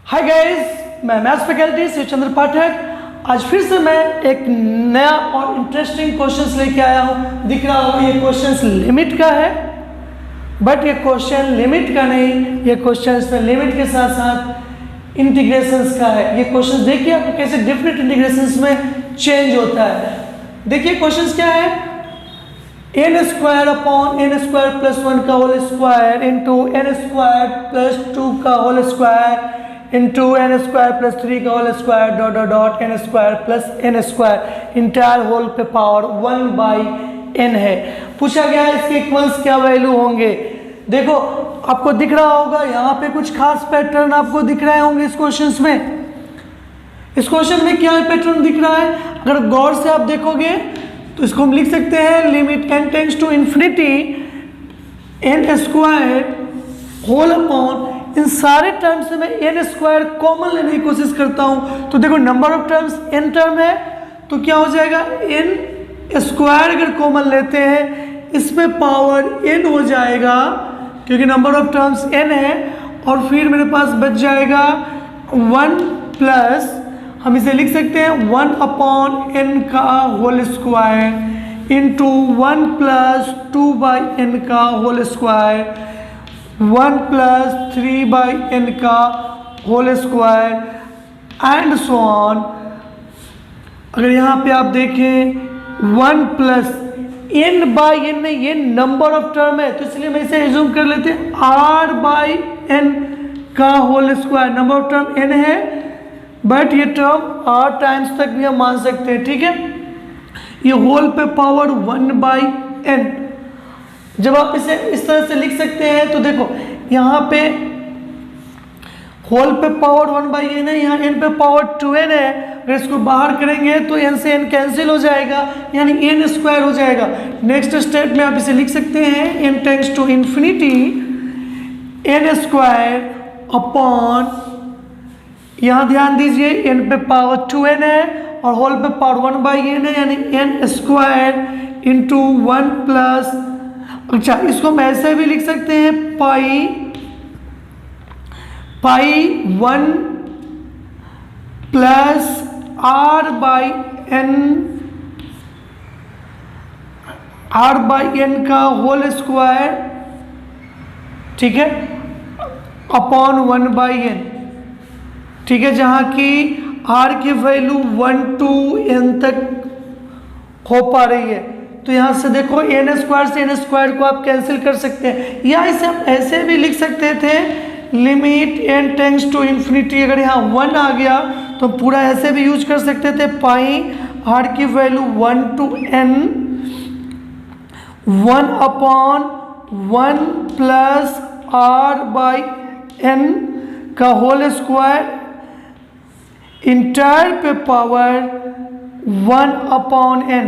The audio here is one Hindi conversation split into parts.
हाय गाइस, मैं मैथ्स फैकल्टी शिव चंद्र पाठक। आज फिर से मैं एक नया और इंटरेस्टिंग क्वेश्चंस लेके आया हूँ। दिख रहा होगा ये क्वेश्चंस लिमिट का है, बट ये क्वेश्चन लिमिट का नहीं, ये क्वेश्चंस में लिमिट के साथ साथ इंटीग्रेशंस का है। ये क्वेश्चंस देखिए आपको कैसे डिफरेंट इंटीग्रेशंस में चेंज होता है। देखिए क्वेश्चंस क्या है, n square upon n square plus 1 का whole square into n square plus 2 का whole square into n square plus 3 का whole square dot dot dot n square plus n square entire whole पे पावर 1/n है। पूछा गया है इसके इक्वल्स क्या वैल्यू होंगे। देखो आपको दिख रहा होगा यहाँ पे कुछ खास पैटर्न आपको दिख रहे होंगे इस क्वेश्चन में। इस क्वेश्चन में क्या पैटर्न दिख रहा है, अगर गौर से आप देखोगे तो इसको हम लिख सकते हैं limit n tends to infinity n square whole upon, इन सारे टर्म्स से मैं एन स्क्वायर कॉमन लेने की कोशिश करता हूं। तो देखो number of terms n term है तो क्या हो जाएगा, एन स्क्वायर अगर कॉमन लेते हैं इसमें पावर एन हो जाएगा क्योंकि नंबर ऑफ टर्म्स एन है, और फिर मेरे पास बच जाएगा 1 प्लस, हम इसे लिख सकते हैं 1 अपॉन एन का whole square into 1 plus 2/n का होल स्क्वायर 1 प्लस 3/n का whole square and so on. अगर यहाँ पे आप देखें 1 प्लस n/n, ये नंबर ऑफ टर्म है तो इसलिए मैं इसे एज्यूम कर लेते हैं r/n का whole square. Number of term n है बट ये टर्म r टाइम्स तक भी हम मान सकते हैं, ठीक है। ये होल पे पावर 1/n, जब आप इसे इस तरह से लिख सकते हैं तो देखो यहाँ पे होल पे पावर 1/n है, यहाँ n पे पावर 2n है। अगर इसको बाहर करेंगे तो n से n कैंसिल हो जाएगा, यानी n स्क्वायर हो जाएगा। नेक्स्ट स्टेप में आप इसे लिख सकते हैं n tends to infinity n square upon, यहाँ ध्यान दीजिए n पे पावर 2n है और होल पे पावर 1/n है, यानी n स्क्वायर इंटू 1 प्लस, अच्छा इसको हम ऐसे भी लिख सकते हैं पाई 1 प्लस r/n का होल स्क्वायर, ठीक है, अपॉन 1/n, ठीक है, जहाँ की r की वैल्यू 1 to n तक हो पा रही है। तो यहाँ से देखो n स्क्वायर से n स्क्वायर को आप कैंसिल कर सकते हैं, या इसे आप ऐसे भी लिख सकते थे limit n tends to infinity, अगर यहाँ 1 आ गया तो पूरा ऐसे भी यूज कर सकते थे पाई r की value 1 to n 1 upon 1 plus r/n का होल स्क्वायर इंटायर पे पावर 1 अपॉन n।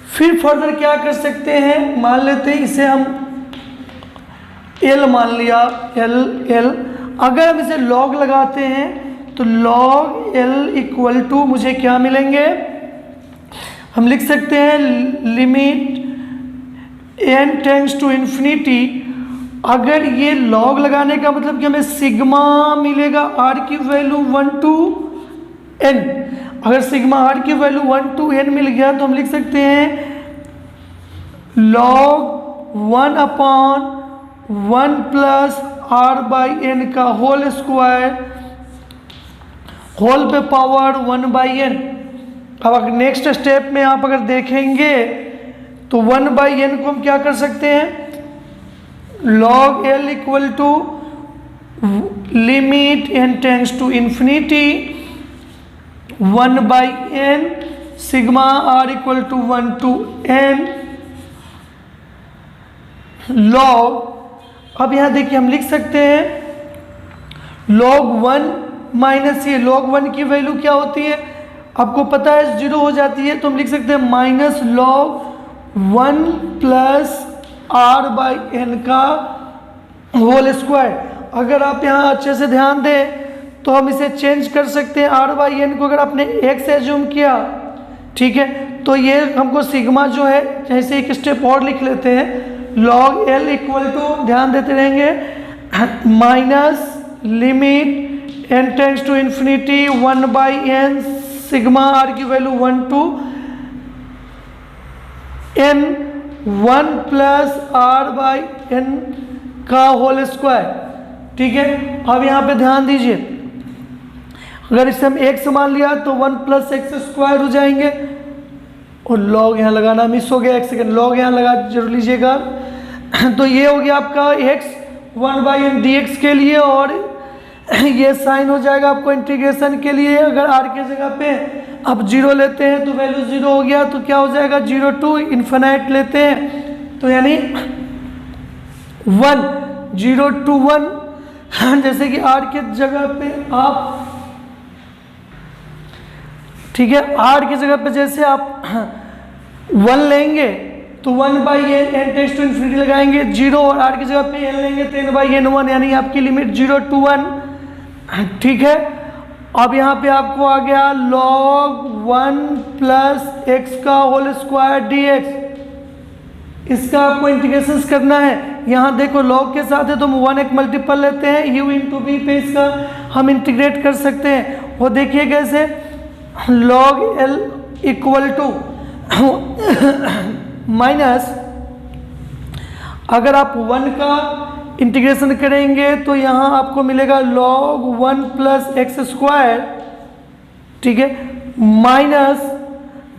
फिर फर्दर क्या कर सकते हैं, मान लेते हैं इसे हम l मान लिया, l। अगर हम इसे log लगाते हैं तो log l इक्वल टू मुझे क्या मिलेंगे, हम लिख सकते हैं limit n tends to infinity. अगर ये log लगाने का मतलब कि हमें सिग्मा मिलेगा r की वैल्यू 1 to n। अगर सिग्मा r की वैल्यू 1 to n मिल गया तो हम लिख सकते हैं log 1 अपॉन 1 प्लस r/n का होल स्क्वायर होल पे पावर 1/n। अब अगर नेक्स्ट स्टेप में आप अगर देखेंगे तो 1/n को हम क्या कर सकते हैं, log l equal to limit n tends to infinity 1/n sigma r equal to 1 to n log। अब यहाँ देखिए हम लिख सकते हैं log 1 माइनस ये log 1 की वैल्यू क्या होती है आपको पता है, 0 हो जाती है, तो हम लिख सकते हैं माइनस log 1 प्लस r/n का होल स्क्वायर। अगर आप यहाँ अच्छे से ध्यान दें तो हम इसे चेंज कर सकते हैं, r/n को अगर आपने 1 से एज्यूम किया, ठीक है, तो ये हमको सिग्मा जो है, जैसे एक स्टेप और लिख लेते हैं log l इक्वल टू, ध्यान देते रहेंगे, minus limit n tends to infinity 1/n sigma r की value 1 to n 1 plus r/n का होल स्क्वायर। ठीक है, अब यहाँ पे ध्यान दीजिए, अगर इसे हम x मान लिया तो 1 प्लस एक्स स्क्वायर हो जाएंगे, और लॉग यहाँ लगाना मिस हो गया, एक सेकेंड, लॉग यहाँ लगा जरूर लीजिएगा। तो ये हो गया आपका x 1/n dx के लिए, और ये साइन हो जाएगा आपको इंटीग्रेशन के लिए। अगर r के जगह पे आप 0 लेते हैं तो वैल्यू 0 हो गया, तो क्या हो जाएगा 0 to इन्फिनाइट लेते हैं तो यानी 1 0 to 1। जैसे कि r के जगह पे आप, ठीक है, r की जगह पे जैसे आप 1 लेंगे तो 1/n टेंड्स टू इन्फिनिटी लगाएंगे 0, और r की जगह पे n लेंगे तो n/n 1, यानी आपकी लिमिट 0 to 1। ठीक है, अब यहाँ पे आपको आ गया log 1 प्लस एक्स का होल स्क्वायर dx, इसका आपको इंटीग्रेशन करना है। यहाँ देखो लॉग के साथ है तो हम 1 एक मल्टीपल लेते हैं, u इंटू बी पे इसका हम इंटीग्रेट कर सकते हैं। वो देखिए कैसे, log l equal to minus, अगर आप 1 का इंटीग्रेशन करेंगे तो यहाँ आपको मिलेगा log 1 प्लस एक्स स्क्वायर, ठीक है, माइनस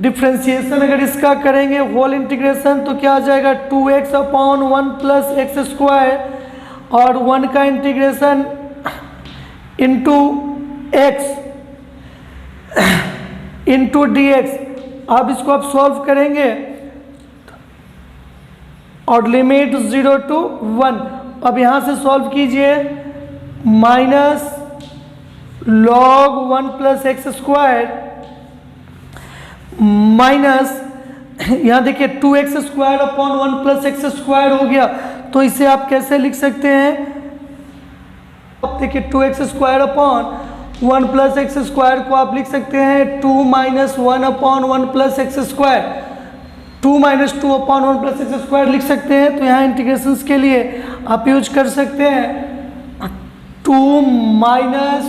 डिफ्रेंशिएशन अगर इसका करेंगे होल इंटीग्रेशन तो क्या आ जाएगा 2x upon 1 plus x square, और 1 का integration into x into D x. अब इसको आप सॉल्व करेंगे और लिमिट 0 to 1। अब यहाँ से सॉल्व कीजिए, minus log 1 plus x square minus, यहाँ देखिए 2x square upon 1 plus x square हो गया, तो इसे आप कैसे लिख सकते हैं, अब देखिए 2x square upon 1 plus x square को आप लिख सकते हैं 2 minus 1 upon 1 plus x square, 2 minus 2 upon 1 plus x square लिख सकते हैं। तो यहाँ इंटीग्रेशंस के लिए आप यूज कर सकते हैं 2 minus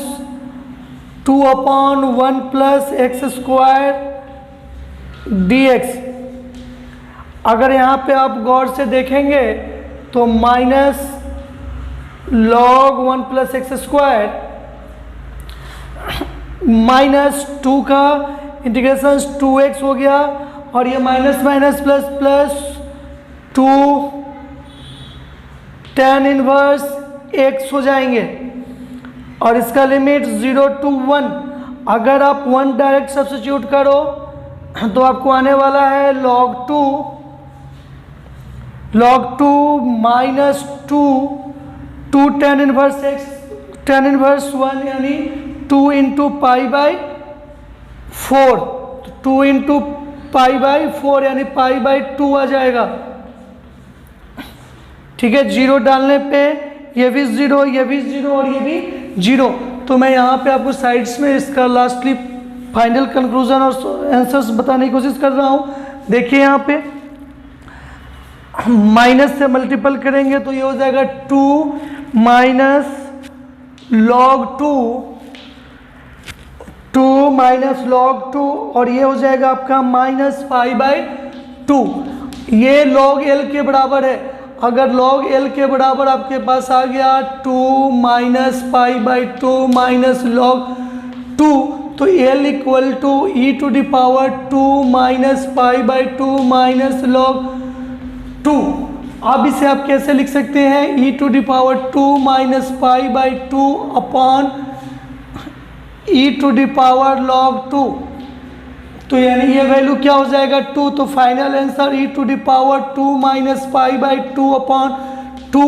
2 upon 1 plus x square dx। अगर यहाँ पे आप गौर से देखेंगे तो minus log 1 plus x square minus 2 का इंटीग्रेशन 2x हो गया, और ये minus minus plus plus 2 tan inverse x हो जाएंगे, और इसका लिमिट 0 to 1। अगर आप 1 डायरेक्ट सब्स्टिट्यूट करो तो आपको आने वाला है log 2 minus 2 tan inverse x, tan inverse 1 यानी 2 into pi by 4, 2 into pi by 4 यानी पाई बाई 2 आ जाएगा। ठीक है, 0 डालने पे ये भी 0, ये भी 0 और ये भी 0। तो मैं यहाँ पे आपको साइड्स में इसका लास्टली फाइनल कंक्लूजन और आंसर्स बताने की कोशिश कर रहा हूँ। देखिए यहाँ पे माइनस से मल्टीपल करेंगे तो ये हो जाएगा 2 माइनस log 2 माइनस log 2, और ये हो जाएगा आपका माइनस पाई बाई 2। ये log l के बराबर है। अगर log l के बराबर आपके पास आ गया 2 minus pi by 2 minus log 2, तो l equal to e to the power 2 minus pi by 2 minus log 2। अब इसे आप कैसे लिख सकते हैं, e to the power 2 minus pi by 2 upon e to the power log 2। तो यानी ये वैल्यू क्या हो जाएगा 2। तो final answer e to the power 2 minus pi by 2 upon 2।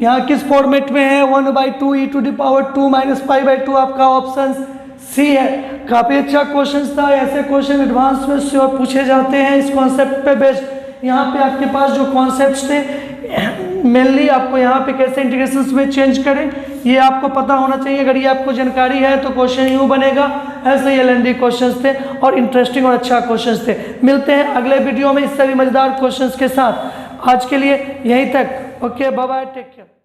यहाँ किस फॉर्मेट में है, 1/2 e to the power 2 minus pi by 2, आपका ऑप्शन सी है। काफ़ी अच्छा क्वेश्चन था। ऐसे क्वेश्चन एडवांस में से और पूछे जाते हैं इस कॉन्सेप्ट पे बेस्ड। यहाँ पे आपके पास जो कॉन्सेप्ट्स थे मेनली आपको यहाँ पे कैसे इंटीग्रेशंस में चेंज करें ये आपको पता होना चाहिए। अगर ये आपको जानकारी है तो क्वेश्चन यूँ बनेगा। ऐसे ही एलएनडी क्वेश्चंस थे और इंटरेस्टिंग और अच्छा क्वेश्चंस थे। मिलते हैं अगले वीडियो में इससे भी मजेदार क्वेश्चंस के साथ। आज के लिए यहीं तक। Okay, bye bye, take care.